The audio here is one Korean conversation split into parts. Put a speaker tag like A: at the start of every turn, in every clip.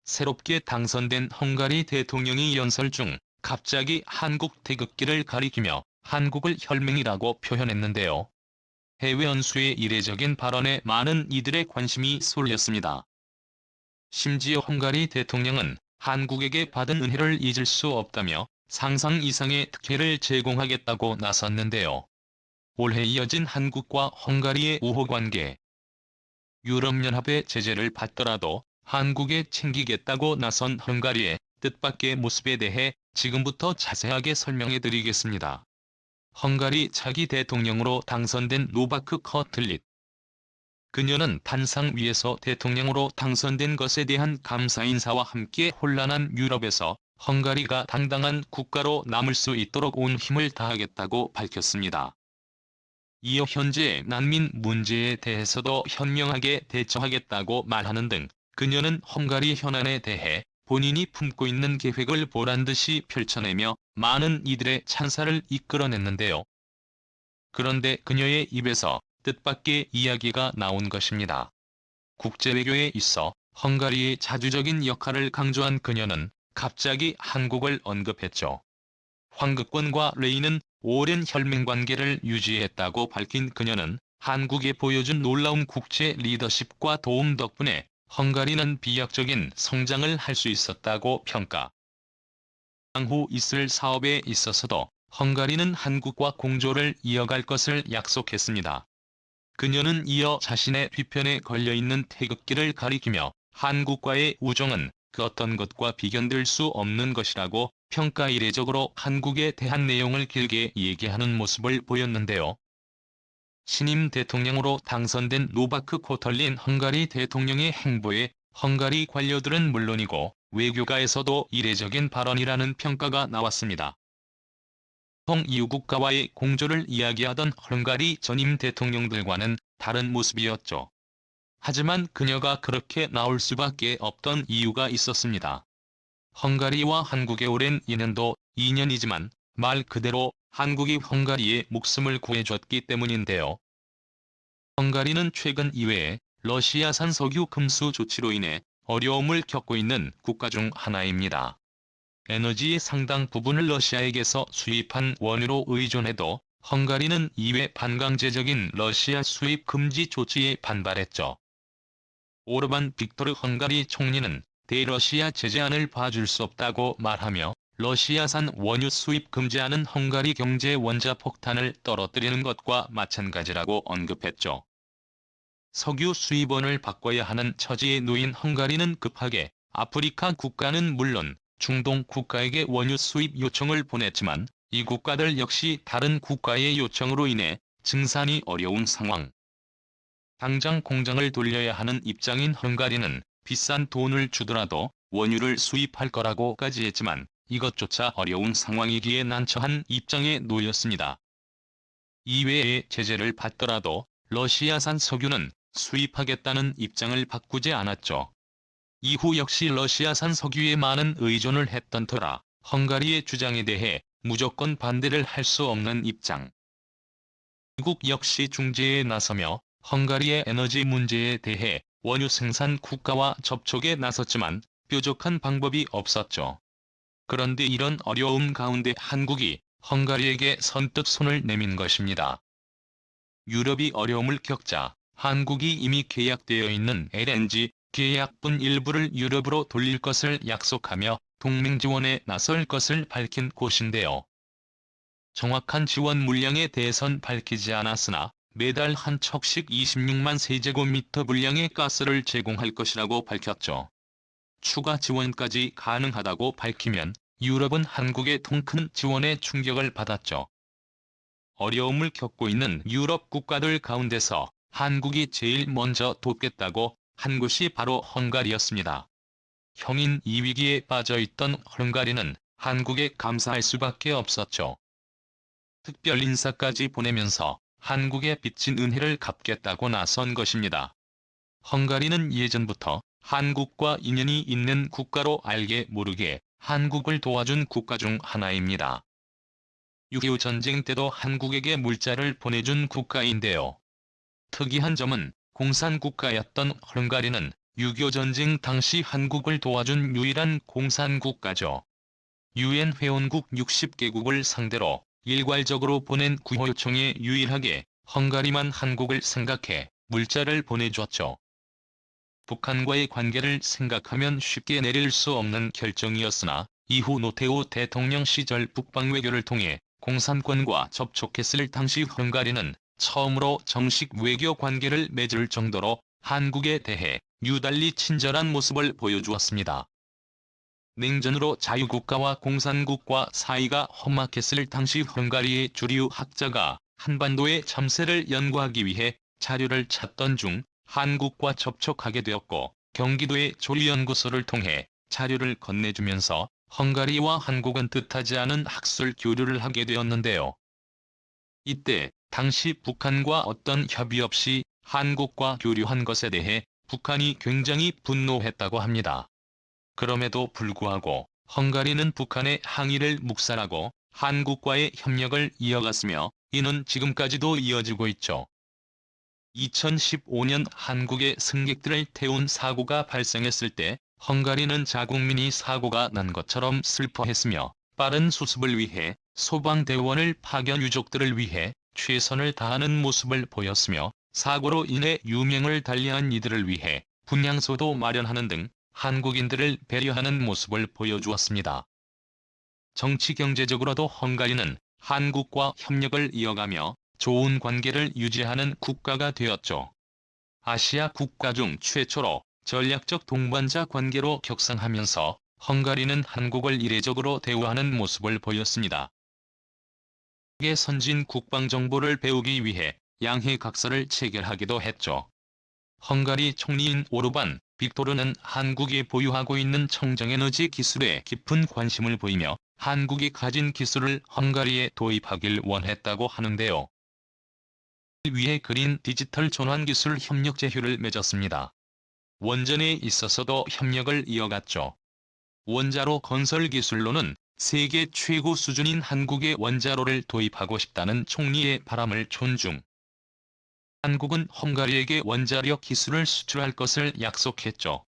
A: 새롭게 당선된 헝가리 대통령이 연설 중 갑자기 한국 태극기를 가리키며 한국을 혈맹이라고 표현했는데요. 해외 연수의 이례적인 발언에 많은 이들의 관심이 쏠렸습니다. 심지어 헝가리 대통령은 한국에게 받은 은혜를 잊을 수 없다며 상상 이상의 특혜를 제공하겠다고 나섰는데요. 올해 이어진 한국과 헝가리의 우호관계. 유럽연합의 제재를 받더라도 한국에 챙기겠다고 나선 헝가리의 뜻밖의 모습에 대해 지금부터 자세하게 설명해드리겠습니다. 헝가리 차기 대통령으로 당선된 노바크 커틀릿. 그녀는 단상 위에서 대통령으로 당선된 것에 대한 감사 인사와 함께 혼란한 유럽에서 헝가리가 당당한 국가로 남을 수 있도록 온 힘을 다하겠다고 밝혔습니다. 이어 현재 난민 문제에 대해서도 현명하게 대처하겠다고 말하는 등 그녀는 헝가리 현안에 대해 본인이 품고 있는 계획을 보란듯이 펼쳐내며 많은 이들의 찬사를 이끌어냈는데요. 그런데 그녀의 입에서 뜻밖의 이야기가 나온 것입니다. 국제외교에 있어 헝가리의 자주적인 역할을 강조한 그녀는 갑자기 한국을 언급했죠. 황급권과 레이는 오랜 혈맹관계를 유지했다고 밝힌 그녀는 한국에 보여준 놀라운 국제 리더십과 도움 덕분에 헝가리는 비약적인 성장을 할 수 있었다고 평가. 향후 있을 사업에 있어서도 헝가리는 한국과 공조를 이어갈 것을 약속했습니다. 그녀는 이어 자신의 뒤편에 걸려있는 태극기를 가리키며 한국과의 우정은 그 어떤 것과 비견될 수 없는 것이라고 평가. 이례적으로 한국에 대한 내용을 길게 얘기하는 모습을 보였는데요. 신임 대통령으로 당선된 노바크 코털린 헝가리 대통령의 행보에 헝가리 관료들은 물론이고 외교가에서도 이례적인 발언이라는 평가가 나왔습니다. 보통 이웃 국가와의 공조를 이야기하던 헝가리 전임 대통령들과는 다른 모습이었죠. 하지만 그녀가 그렇게 나올 수밖에 없던 이유가 있었습니다. 헝가리와 한국의 오랜 인연도 인연이지만 말 그대로 한국이 헝가리의 목숨을 구해줬기 때문인데요. 헝가리는 최근 이외에 러시아산 석유 금수 조치로 인해 어려움을 겪고 있는 국가 중 하나입니다. 에너지의 상당 부분을 러시아에게서 수입한 원유로 의존해도 헝가리는 이외 반강제적인 러시아 수입 금지 조치에 반발했죠. 오르반 빅토르 헝가리 총리는 대러시아 제재안을 봐줄 수 없다고 말하며 러시아산 원유 수입 금지하는 헝가리 경제 원자폭탄을 떨어뜨리는 것과 마찬가지라고 언급했죠. 석유 수입원을 바꿔야 하는 처지에 놓인 헝가리는 급하게 아프리카 국가는 물론 중동 국가에게 원유 수입 요청을 보냈지만 이 국가들 역시 다른 국가의 요청으로 인해 증산이 어려운 상황. 당장 공장을 돌려야 하는 입장인 헝가리는 비싼 돈을 주더라도 원유를 수입할 거라고까지 했지만 이것조차 어려운 상황이기에 난처한 입장에 놓였습니다. 이외에 제재를 받더라도 러시아산 석유는 수입하겠다는 입장을 바꾸지 않았죠. 이후 역시 러시아산 석유에 많은 의존을 했던 터라 헝가리의 주장에 대해 무조건 반대를 할 수 없는 입장. 미국 역시 중재에 나서며 헝가리의 에너지 문제에 대해 원유 생산 국가와 접촉에 나섰지만 뾰족한 방법이 없었죠. 그런데 이런 어려움 가운데 한국이 헝가리에게 선뜻 손을 내민 것입니다. 유럽이 어려움을 겪자 한국이 이미 계약되어 있는 LNG 계약분 일부를 유럽으로 돌릴 것을 약속하며 동맹 지원에 나설 것을 밝힌 곳인데요. 정확한 지원 물량에 대해선 밝히지 않았으나 매달 한 척씩 26만 세제곱미터 분량의 가스를 제공할 것이라고 밝혔죠. 추가 지원까지 가능하다고 밝히면 유럽은 한국의 통 큰 지원에 충격을 받았죠. 어려움을 겪고 있는 유럽 국가들 가운데서 한국이 제일 먼저 돕겠다고 한 곳이 바로 헝가리였습니다. 형인 이 위기에 빠져있던 헝가리는 한국에 감사할 수밖에 없었죠. 특별 인사까지 보내면서 한국에 빚진 은혜를 갚겠다고 나선 것입니다. 헝가리는 예전부터 한국과 인연이 있는 국가로 알게 모르게 한국을 도와준 국가 중 하나입니다. 6.25 전쟁 때도 한국에게 물자를 보내준 국가인데요. 특이한 점은 공산국가였던 헝가리는 6.25 전쟁 당시 한국을 도와준 유일한 공산국가죠. 유엔 회원국 60개국을 상대로 일괄적으로 보낸 구호 요청에 유일하게 헝가리만 한국을 생각해 물자를 보내줬죠. 북한과의 관계를 생각하면 쉽게 내릴 수 없는 결정이었으나 이후 노태우 대통령 시절 북방외교를 통해 공산권과 접촉했을 당시 헝가리는 처음으로 정식 외교 관계를 맺을 정도로 한국에 대해 유달리 친절한 모습을 보여주었습니다. 냉전으로 자유국가와 공산국가 사이가 험악했을 당시 헝가리의 주류 학자가 한반도의 참세를 연구하기 위해 자료를 찾던 중 한국과 접촉하게 되었고, 경기도의 조리연구소를 통해 자료를 건네주면서 헝가리와 한국은 뜻하지 않은 학술 교류를 하게 되었는데요. 이때 당시 북한과 어떤 협의 없이 한국과 교류한 것에 대해 북한이 굉장히 분노했다고 합니다. 그럼에도 불구하고 헝가리는 북한의 항의를 묵살하고 한국과의 협력을 이어갔으며 이는 지금까지도 이어지고 있죠. 2015년 한국의 승객들을 태운 사고가 발생했을 때 헝가리는 자국민이 사고가 난 것처럼 슬퍼했으며 빠른 수습을 위해 소방대원을 파견 유족들을 위해 최선을 다하는 모습을 보였으며 사고로 인해 유명을 달리한 이들을 위해 분향소도 마련하는 등 한국인들을 배려하는 모습을 보여주었습니다. 정치-경제적으로도 헝가리는 한국과 협력을 이어가며 좋은 관계를 유지하는 국가가 되었죠. 아시아 국가 중 최초로 전략적 동반자 관계로 격상하면서 헝가리는 한국을 이례적으로 대우하는 모습을 보였습니다. 한국의 선진 국방정보를 배우기 위해 양해 각서를 체결하기도 했죠. 헝가리 총리인 오르반 빅토르는 한국이 보유하고 있는 청정에너지 기술에 깊은 관심을 보이며 한국이 가진 기술을 헝가리에 도입하길 원했다고 하는데요. 위에 그린 디지털 전환기술 협력 제휴를 맺었습니다. 원전에 있어서도 협력을 이어갔죠. 원자로 건설 기술로는 세계 최고 수준인 한국의 원자로를 도입하고 싶다는 총리의 바람을 존중. 한국은 헝가리에게 원자력 기술을 수출할 것을 약속했죠.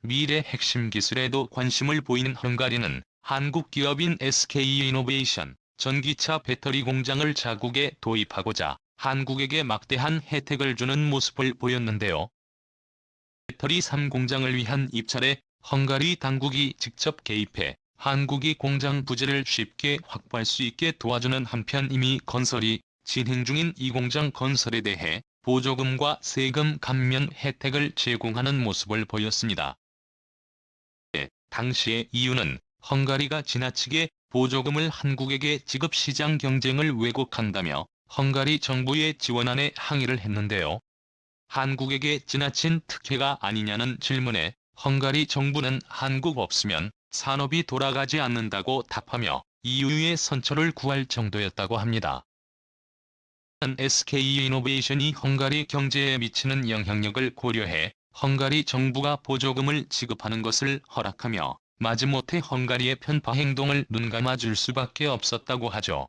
A: 미래 핵심 기술에도 관심을 보이는 헝가리는 한국 기업인 SK이노베이션 전기차 배터리 공장을 자국에 도입하고자 한국에게 막대한 혜택을 주는 모습을 보였는데요. 배터리 3공장을 위한 입찰에 헝가리 당국이 직접 개입해 한국이 공장 부지를 쉽게 확보할 수 있게 도와주는 한편 이미 건설이 진행 중인 이 공장 건설에 대해 보조금과 세금 감면 혜택을 제공하는 모습을 보였습니다. 당시의 이유는 헝가리가 지나치게 보조금을 한국에게 지급 시장 경쟁을 왜곡한다며 헝가리 정부의 지원안에 항의를 했는데요. 한국에게 지나친 특혜가 아니냐는 질문에 헝가리 정부는 한국 없으면 산업이 돌아가지 않는다고 답하며 EU의 선처를 구할 정도였다고 합니다. SK이노베이션이 헝가리 경제에 미치는 영향력을 고려해 헝가리 정부가 보조금을 지급하는 것을 허락하며 마지못해 헝가리의 편파 행동을 눈감아 줄 수밖에 없었다고 하죠.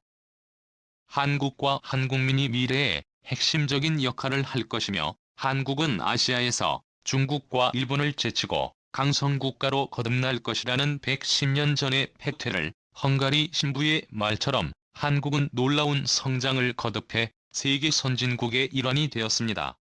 A: 한국과 한국민이 미래에 핵심적인 역할을 할 것이며 한국은 아시아에서 중국과 일본을 제치고 강성국가로 거듭날 것이라는 110년 전의 팩트를 헝가리 신부의 말처럼 한국은 놀라운 성장을 거듭해 세계 선진국의 일원이 되었습니다.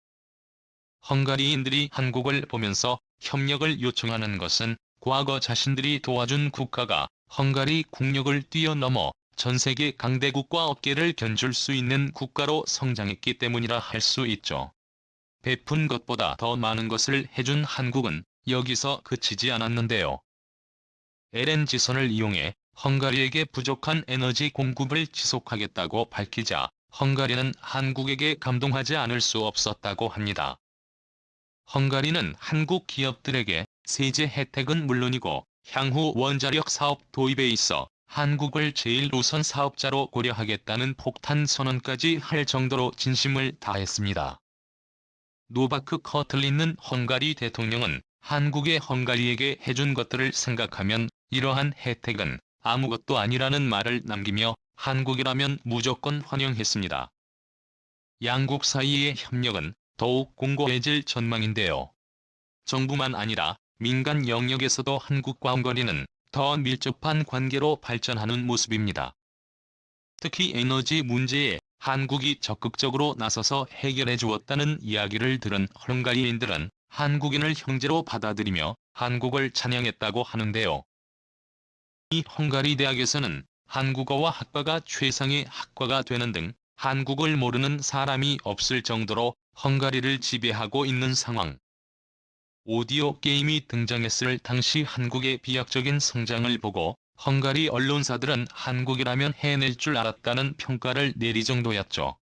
A: 헝가리인들이 한국을 보면서 협력을 요청하는 것은 과거 자신들이 도와준 국가가 헝가리 국력을 뛰어넘어 전세계 강대국과 어깨를 견줄 수 있는 국가로 성장했기 때문이라 할 수 있죠. 베푼 것보다 더 많은 것을 해준 한국은 여기서 그치지 않았는데요. LNG선을 이용해 헝가리에게 부족한 에너지 공급을 지속하겠다고 밝히자 헝가리는 한국에게 감동하지 않을 수 없었다고 합니다. 헝가리는 한국 기업들에게 세제 혜택은 물론이고 향후 원자력 사업 도입에 있어 한국을 제1우선 사업자로 고려하겠다는 폭탄 선언까지 할 정도로 진심을 다했습니다. 노바크 커틀린는 헝가리 대통령은 한국의 헝가리에게 해준 것들을 생각하면 이러한 혜택은 아무것도 아니라는 말을 남기며 한국이라면 무조건 환영했습니다. 양국 사이의 협력은 더욱 공고해질 전망인데요. 정부만 아니라 민간 영역에서도 한국과 헝가리는 더 밀접한 관계로 발전하는 모습입니다. 특히 에너지 문제에 한국이 적극적으로 나서서 해결해 주었다는 이야기를 들은 헝가리인들은 한국인을 형제로 받아들이며 한국을 찬양했다고 하는데요. 이 헝가리 대학에서는 한국어와 학과가 최상의 학과가 되는 등 한국을 모르는 사람이 없을 정도로 헝가리를 지배하고 있는 상황. 오디오 게임이 등장했을 당시 한국의 비약적인 성장을 보고 헝가리 언론사들은 한국이라면 해낼 줄 알았다는 평가를 내리 정도였죠.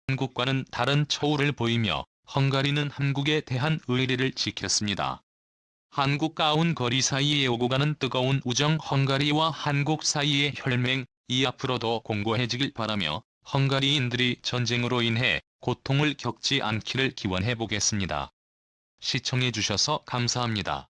A: 한국과는 다른 처우를 보이며 헝가리는 한국에 대한 의리를 지켰습니다. 한국과 온 거리 사이에 오고 가는 뜨거운 우정 헝가리와 한국 사이의 혈맹, 이 앞으로도 공고해지길 바라며 헝가리인들이 전쟁으로 인해 고통을 겪지 않기를 기원해 보겠습니다. 시청해 주셔서 감사합니다.